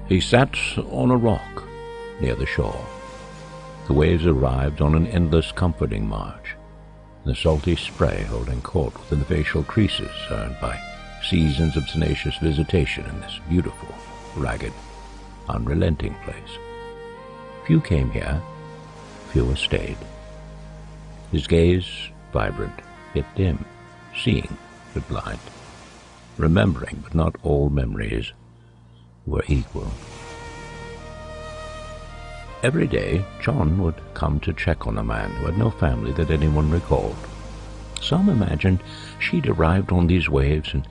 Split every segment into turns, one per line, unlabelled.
He sat on a rock near the shore. The waves arrived on an endless comforting march, the salty spray holding court within the facial creases earned by seasons of tenacious visitation in this beautiful, ragged, unrelenting place. Few came here, fewer stayed. His gaze vibrant, yet dim, seeing but blind, remembering but not all memories were equal. Every day John would come to check on the man who had no family that anyone recalled. Some imagined she'd arrived on these waves and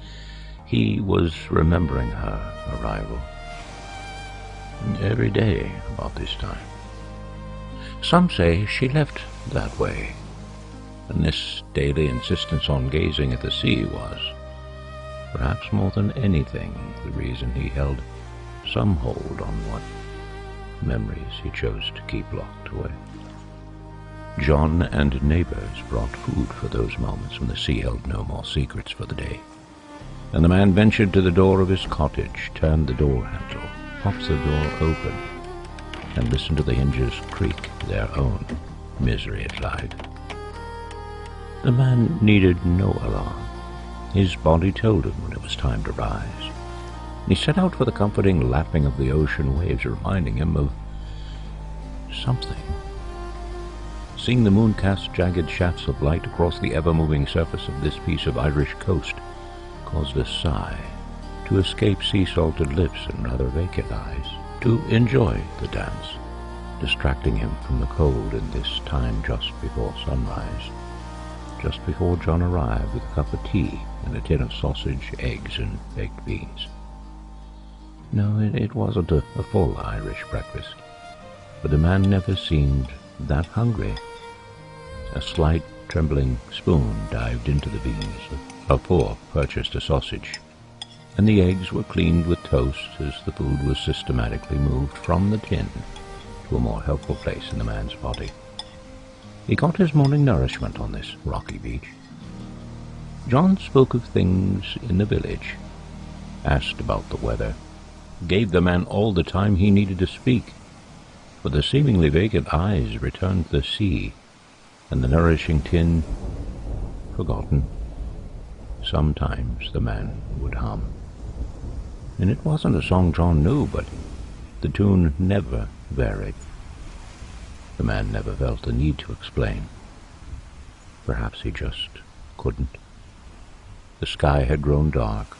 he was remembering her arrival. And every day about this time. Some say she left that way, and this daily insistence on gazing at the sea was, perhaps more than anything, the reason he held some hold on what memories he chose to keep locked away. John and neighbors brought food for those moments when the sea held no more secrets for the day, and the man ventured to the door of his cottage, turned the door handle, popped the door open, and listened to the hinges creak their own misery it lied. The man needed no alarm. His body told him when it was time to rise. He set out for the comforting lapping of the ocean waves, reminding him of something. Seeing the moon cast jagged shafts of light across the ever-moving surface of this piece of Irish coast caused a sigh to escape sea-salted lips and rather vacant eyes, to enjoy the dance, distracting him from the cold in this time just before sunrise, just before John arrived with a cup of tea and a tin of sausage, eggs, and baked beans. No, it wasn't a full Irish breakfast, but the man never seemed that hungry. A slight, trembling spoon dived into the beans, a fork purchased a sausage, and the eggs were cleaned with toast as the food was systematically moved from the tin to a more helpful place in the man's body. He got his morning nourishment on this rocky beach. John spoke of things in the village, asked about the weather, gave the man all the time he needed to speak, for the seemingly vacant eyes returned to the sea, and the nourishing tin forgotten. Sometimes the man would hum. And it wasn't a song John knew, but the tune never varied. The man never felt the need to explain. Perhaps he just couldn't. The sky had grown dark,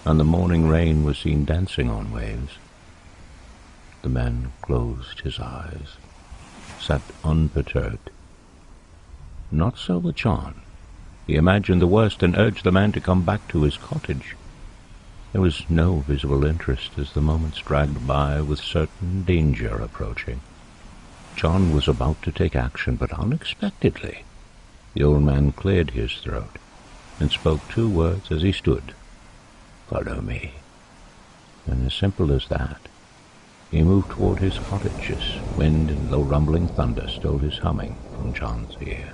and the morning rain was seen dancing on waves. The man closed his eyes, sat unperturbed. Not so with John. He imagined the worst and urged the man to come back to his cottage. There was no visible interest as the moments dragged by with certain danger approaching. John was about to take action, but unexpectedly the old man cleared his throat and spoke 2 words as he stood. "Follow me." And as simple as that, he moved toward his cottage as wind and low rumbling thunder stole his humming from John's ear.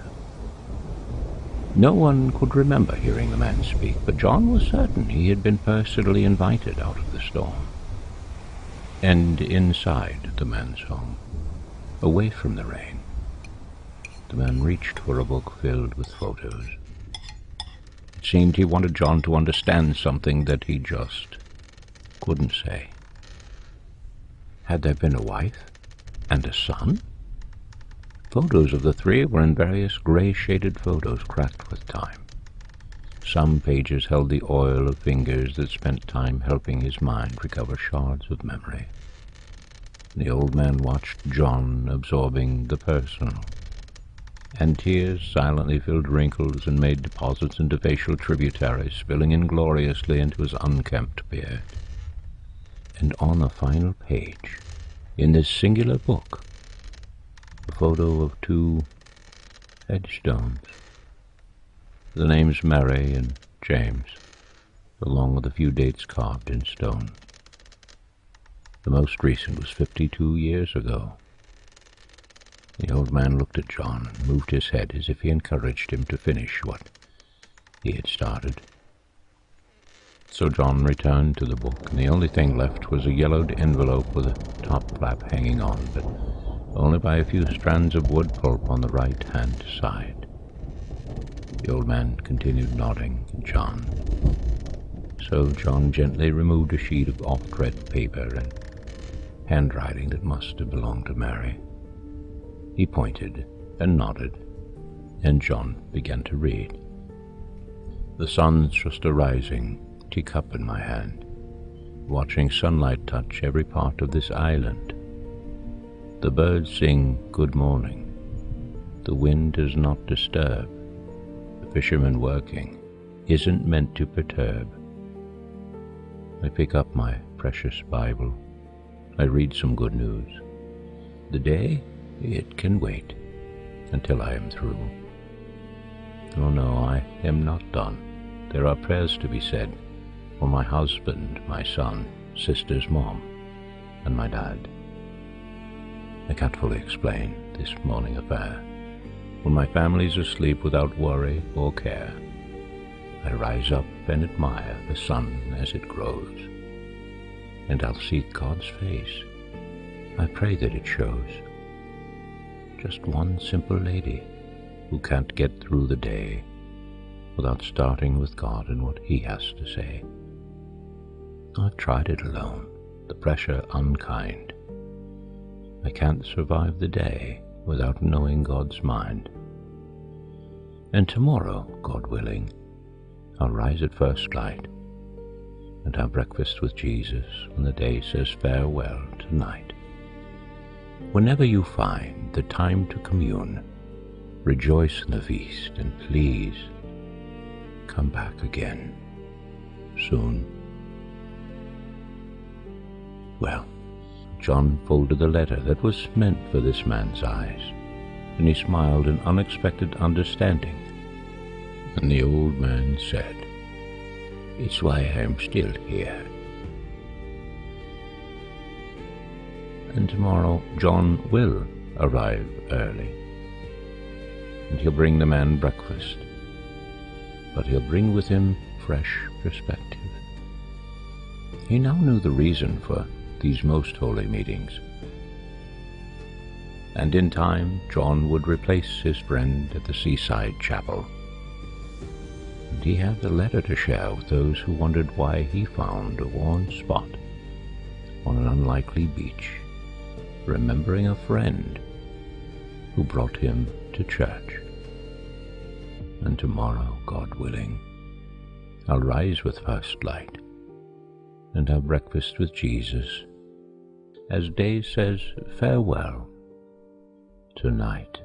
No one could remember hearing the man speak, but John was certain he had been personally invited out of the storm. And inside the man's home, away from the rain, the man reached for a book filled with photos. It seemed he wanted John to understand something that he just couldn't say. Had there been a wife and a son? Photos of the 3 were in various gray-shaded photos cracked with time. Some pages held the oil of fingers that spent time helping his mind recover shards of memory. The old man watched John absorbing the personal, and tears silently filled wrinkles and made deposits into facial tributaries, spilling ingloriously into his unkempt beard. And on the final page, in this singular book, a photo of 2 headstones, the names Mary and James, along with a few dates carved in stone. The most recent was 52 years ago. The old man looked at John and moved his head as if he encouraged him to finish what he had started. So John returned to the book, and the only thing left was a yellowed envelope with a top flap hanging on, but only by a few strands of wood pulp on the right-hand side. The old man continued nodding at John. So John gently removed a sheet of oft-read paper and handwriting that must have belonged to Mary. He pointed and nodded, and John began to read. The sun's just a-rising, teacup in my hand, watching sunlight touch every part of this island. The birds sing good morning. The wind does not disturb. The fisherman working isn't meant to perturb. I pick up my precious Bible. I read some good news. The day, it can wait until I am through. Oh no, I am not done. There are prayers to be said for my husband, my son, sister's mom, and my dad. I can't fully explain this morning affair. When my family's asleep without worry or care, I rise up and admire the sun as it grows, and I'll seek God's face. I pray that it shows just one simple lady who can't get through the day without starting with God and what He has to say. I've tried it alone, the pressure unkind. I can't survive the day without knowing God's mind. And tomorrow, God willing, I'll rise at first light and have breakfast with Jesus when the day says farewell tonight. Whenever you find the time to commune, rejoice in the feast, and please come back again soon. Well, John folded the letter that was meant for this man's eyes, and he smiled in unexpected understanding. And the old man said, "It's why I'm still here." And tomorrow John will arrive early, and he'll bring the man breakfast, but he'll bring with him fresh perspective. He now knew the reason for these most holy meetings, and in time John would replace his friend at the seaside chapel, and he had the letter to share with those who wondered why he found a worn spot on an unlikely beach, remembering a friend who brought him to church. And tomorrow, God willing, I'll rise with first light and have breakfast with Jesus as day says farewell tonight.